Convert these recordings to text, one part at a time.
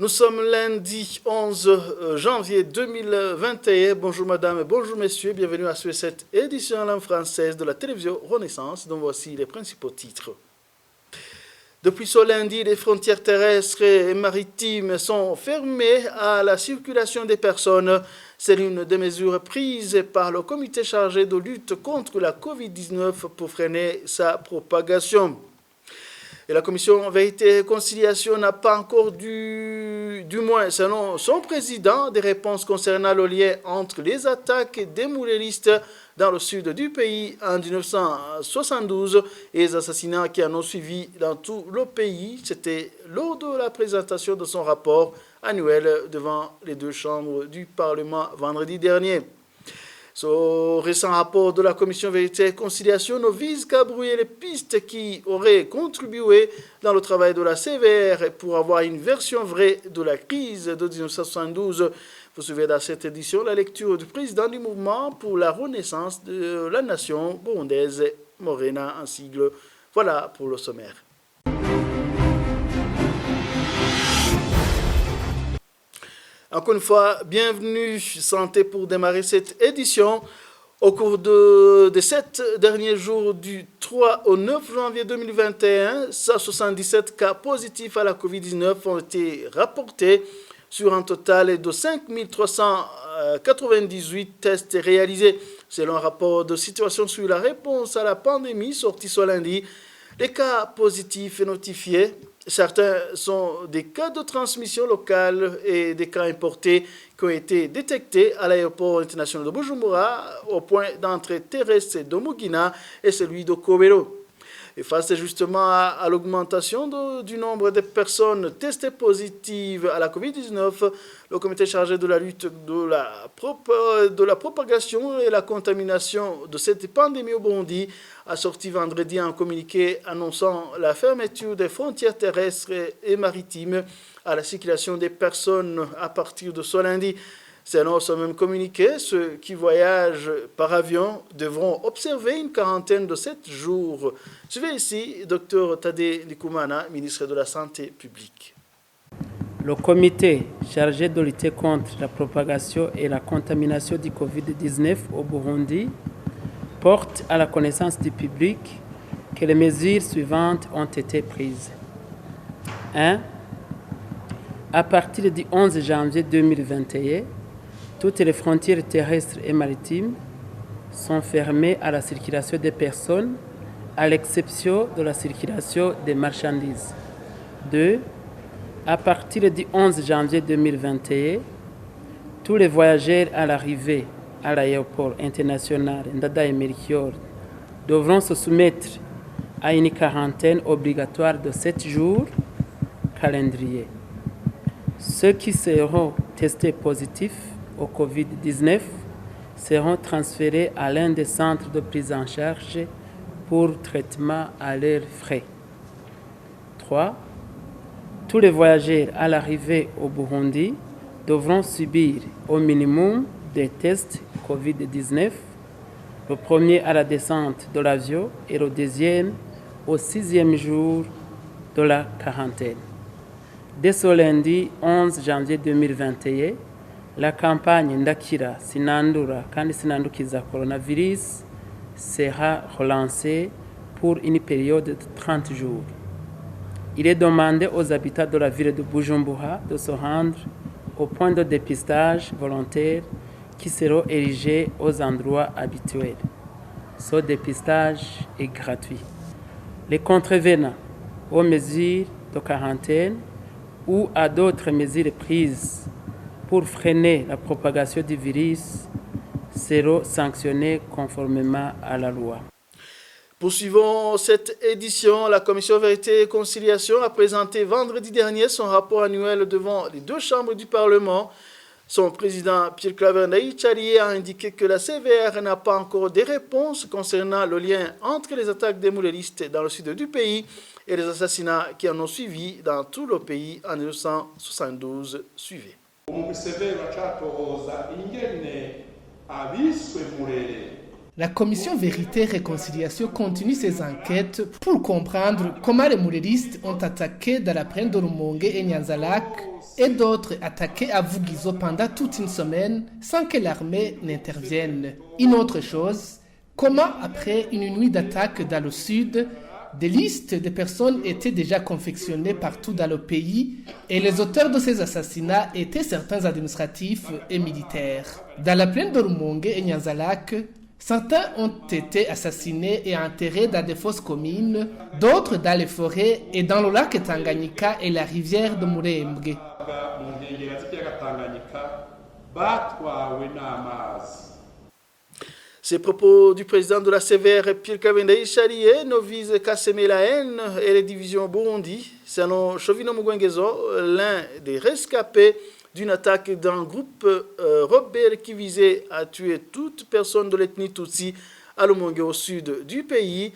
Nous sommes lundi 11 janvier 2021. Bonjour madame et bonjour messieurs. Bienvenue à cette édition en langue française de la télévision Renaissance, dont voici les principaux titres. Depuis ce lundi, les frontières terrestres et maritimes sont fermées à la circulation des personnes. C'est l'une des mesures prises par le comité chargé de lutte contre la COVID-19 pour freiner sa propagation. Et la commission Vérité et Réconciliation n'a pas encore du moins selon son président, des réponses concernant le lien entre les attaques des mouléristes dans le sud du pays en 1972 et les assassinats qui en ont suivi dans tout le pays. C'était lors de la présentation de son rapport annuel devant les deux chambres du Parlement vendredi dernier. Ce récent rapport de la Commission Vérité et Réconciliation ne vise qu'à brouiller les pistes qui auraient contribué dans le travail de la CVR pour avoir une version vraie de la crise de 1972. Vous suivez dans cette édition la lecture du président du mouvement pour la renaissance de la nation burundaise, Morena en sigle. Voilà pour le sommaire. Encore une fois, bienvenue, santé pour démarrer cette édition. Au cours des 7 derniers jours du 3 au 9 janvier 2021, 177 cas positifs à la COVID-19 ont été rapportés sur un total de 5 398 tests réalisés. Selon un rapport de situation sur la réponse à la pandémie sorti ce lundi, les cas positifs notifiés, certains sont des cas de transmission locale et des cas importés qui ont été détectés à l'aéroport international de Bujumbura, au point d'entrée terrestre de Mugina et celui de Kobero. Et face justement à l'augmentation du nombre de personnes testées positives à la COVID-19, le comité chargé de la lutte de la propagation et la contamination de cette pandémie au Burundi a sorti vendredi un communiqué annonçant la fermeture des frontières terrestres et maritimes à la circulation des personnes à partir de ce lundi. Selon ce même communiqué, ceux qui voyagent par avion devront observer une quarantaine de 7 jours. Suivez ici Dr Tade Ndikumana, ministre de la Santé publique. Le comité chargé de lutter contre la propagation et la contamination du Covid-19 au Burundi porte à la connaissance du public que les mesures suivantes ont été prises. 1. À partir du 11 janvier 2021, toutes les frontières terrestres et maritimes sont fermées à la circulation des personnes, à l'exception de la circulation des marchandises. 2. À partir du 11 janvier 2021, tous les voyageurs à l'arrivée à l'aéroport international Ndadaye Melchior devront se soumettre à une quarantaine obligatoire de 7 jours calendrier. Ceux qui seront testés positifs au Covid-19 seront transférés à l'un des centres de prise en charge pour traitement à leurs frais. 3. Tous les voyageurs à l'arrivée au Burundi devront subir au minimum des tests Covid-19, le premier à la descente de l'avion et le deuxième au 6e jour de la quarantaine. Dès ce lundi 11 janvier 2021, la campagne Ndakira Sinandura kandi Sinandukiza coronavirus sera relancée pour une période de 30 jours. Il est demandé aux habitants de la ville de Bujumbura de se rendre au point de dépistage volontaire qui seront érigés aux endroits habituels. Ce dépistage est gratuit. Les contrevenants aux mesures de quarantaine ou à d'autres mesures prises pour freiner la propagation du virus seront sanctionnés conformément à la loi. Poursuivons cette édition. La Commission Vérité et Réconciliation a présenté vendredi dernier son rapport annuel devant les deux chambres du Parlement. Son président Pierre Claver Ndayicariye a indiqué que la CVR n'a pas encore des réponses concernant le lien entre les attaques des mouléristes dans le sud du pays et les assassinats qui en ont suivi dans tout le pays en 1972. Suivez. Umugwi severo catohoza ingene abiswe murere La commission Vérité et Réconciliation continue ses enquêtes pour comprendre comment les moureristes ont attaqué dans la plaine de Rumongue et Nyanzalak et d'autres attaqués à Vugizo pendant toute une semaine sans que l'armée n'intervienne. Une autre chose, comment après une nuit d'attaque dans le sud, des listes de personnes étaient déjà confectionnées partout dans le pays et les auteurs de ces assassinats étaient certains administratifs et militaires. Dans la plaine de Rumongue et Nyanzalak, certains ont été assassinés et enterrés dans des fosses communes, d'autres dans les forêts et dans le lac Tanganyika et la rivière de Murembwe. Ces propos du président de la CVR, Pierre Kavendaï Chalié, ne visent qu'à semer la haine et les divisions au Burundi. Selon Chovino Mugwengezo, l'un des rescapés d'une attaque d'un groupe rebelle qui visait à tuer toute personne de l'ethnie Tutsi à Lumongue au sud du pays.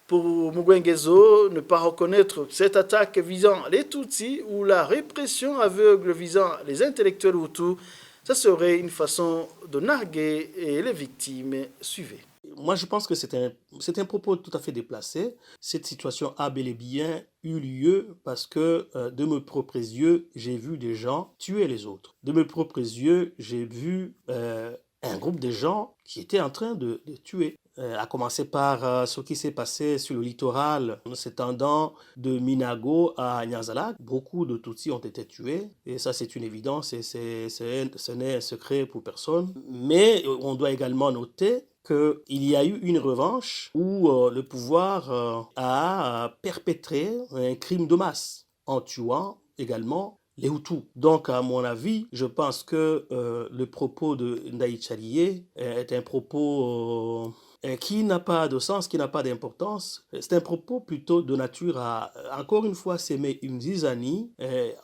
Pour Mugwengezo, ne pas reconnaître cette attaque visant les Tutsis ou la répression aveugle visant les intellectuels Hutus, ça serait une façon de narguer et les victimes suivaient. Moi, je pense que c'est un propos tout à fait déplacé. Cette situation a bel et bien eu lieu parce que de mes propres yeux, j'ai vu des gens tuer les autres. De mes propres yeux, j'ai vu un groupe de gens qui étaient en train de tuer. À commencer par ce qui s'est passé sur le littoral s'étendant de Minago à Nyanzalak. Beaucoup de Tutsis ont été tués et ça c'est une évidence et ce n'est un secret pour personne. Mais on doit également noter qu'il y a eu une revanche où le pouvoir a perpétré un crime de masse en tuant également les Hutus. Donc, à mon avis, je pense que le propos de Ndaï Chalié est un propos qui n'a pas de sens, qui n'a pas d'importance. C'est un propos plutôt de nature à, encore une fois, s'aimer une zizanie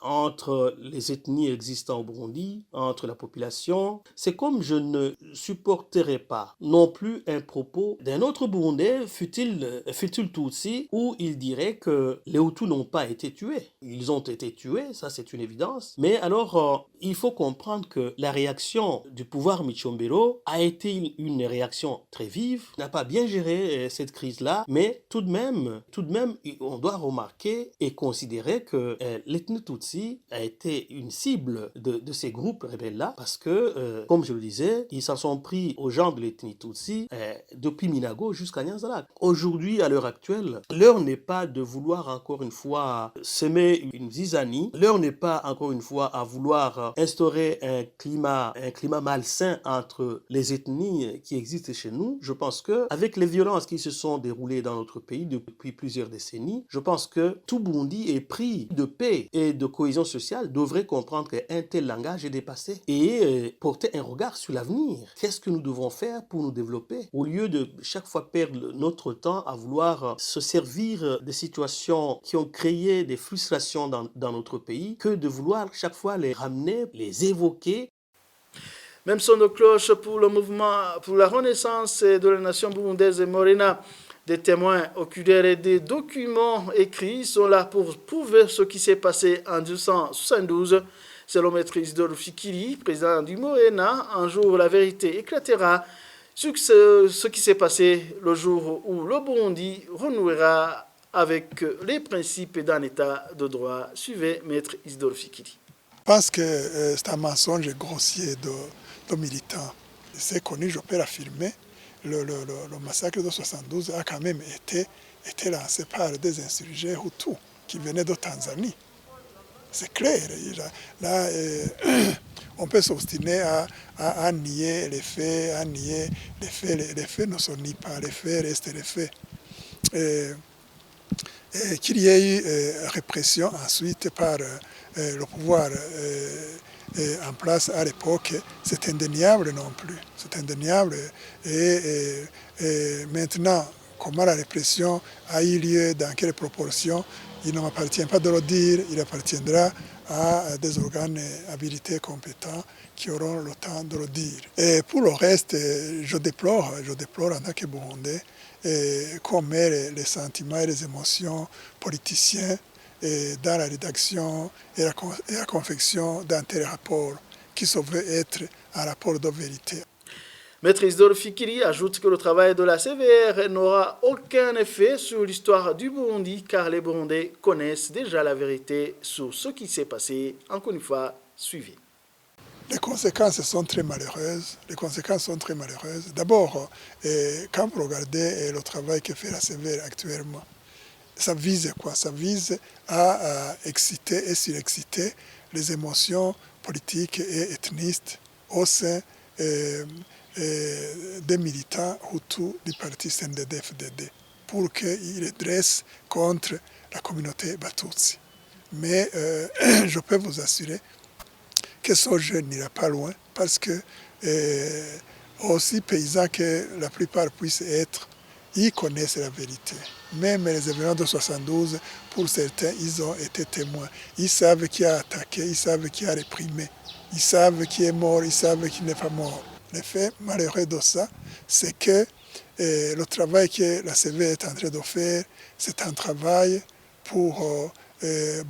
entre les ethnies existantes au Burundi, entre la population. C'est comme je ne supporterais pas non plus un propos d'un autre Burundais, fut-il Tutsi, où il dirait que les Hutus n'ont pas été tués. Ils ont été tués, ça c'est une évidence. Mais alors, il faut comprendre que la réaction du pouvoir Michombero a été une réaction très vive, n'a pas bien géré cette crise-là, mais tout de même, on doit remarquer et considérer que l'ethnie Tutsi a été une cible de ces groupes rebelles-là, parce que, comme je le disais, ils s'en sont pris aux gens de l'ethnie Tutsi depuis Minago jusqu'à Nyanzalak. Aujourd'hui, à l'heure actuelle, l'heure n'est pas de vouloir encore une fois semer une zizanie, l'heure n'est pas encore une fois à vouloir instaurer un climat malsain entre les ethnies qui existent chez nous. Je pense que avec les violences qui se sont déroulées dans notre pays depuis plusieurs décennies, je pense que tout Burundi est pris de paix et de cohésion sociale devrait comprendre qu'un tel langage est dépassé et porter un regard sur l'avenir. Qu'est-ce que nous devons faire pour nous développer au lieu de chaque fois perdre notre temps à vouloir se servir des situations qui ont créé des frustrations dans notre pays que de vouloir chaque fois les ramener, les évoquer. Même son de cloche pour le mouvement pour la renaissance de la nation burundaise et Morena. Des témoins oculaires et des documents écrits sont là pour prouver ce qui s'est passé en 1972. Selon Maître Isidore Fikiri, président du Morena, un jour la vérité éclatera sur ce qui s'est passé le jour où le Burundi renouera avec les principes d'un état de droit. Suivez Maître Isidore Fikiri. Je pense que c'est un mensonge grossier de militants. C'est connu, je peux l'affirmer. Le massacre de 72 a quand même été lancé par des insurgés Hutus qui venaient de Tanzanie. C'est clair. Là, on peut s'obstiner à nier les faits, à nier les faits. Les faits ne se nient pas, les faits restent les faits. Et qu'il y ait eu répression ensuite par le pouvoir en place à l'époque, c'est indéniable non plus. C'est indéniable. Et maintenant, comment la répression a eu lieu, dans quelles proportions, il ne m'appartient pas de le dire, il appartiendra à des organes habilités, compétents, qui auront le temps de le dire. Et pour le reste, je déplore en tant que Burundais, comme les sentiments et les émotions politiciens dans la rédaction et la confection d'un tel rapport qui se veut être un rapport de vérité. Maître Isidore Fikiri ajoute que le travail de la CVR n'aura aucun effet sur l'histoire du Burundi car les Burundais connaissent déjà la vérité sur ce qui s'est passé. Encore une fois, suivi. Les conséquences sont très malheureuses. D'abord, quand vous regardez le travail que fait la CVR actuellement, ça vise quoi? Ça vise à exciter et surexciter les émotions politiques et ethnistes au sein des militants Hutus du parti CNDD-FDD pour qu'ils les dressent contre la communauté Batutsi. Mais je peux vous assurer que ce jeu n'ira pas loin parce que aussi paysans que la plupart puissent être, ils connaissent la vérité. Même les événements de 72, pour certains, ils ont été témoins. Ils savent qui a attaqué, ils savent qui a réprimé, ils savent qui est mort, ils savent qui n'est pas mort. Le fait malheureux de ça, c'est que le travail que la CV est en train de faire, c'est un travail pour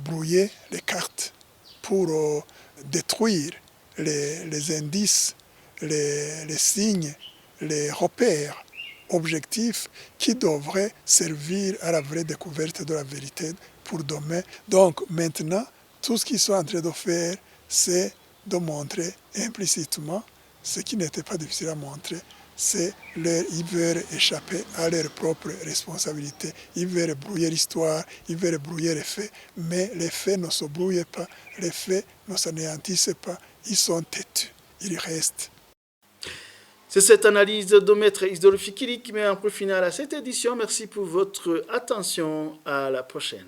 brouiller les cartes, pour détruire les indices, les signes, les repères objectifs qui devraient servir à la vraie découverte de la vérité pour demain. Donc maintenant, tout ce qu'ils sont en train de faire, c'est de montrer implicitement ce qui n'était pas difficile à montrer, c'est ils veulent échapper à leurs propres responsabilités. Ils veulent brouiller l'histoire, ils veulent brouiller les faits, mais les faits ne se brouillent pas, les faits ne s'anéantissent pas, ils sont têtus, ils restent. C'est cette analyse de Maître Isidore Fikiri qui met un point final à cette édition. Merci pour votre attention. À la prochaine.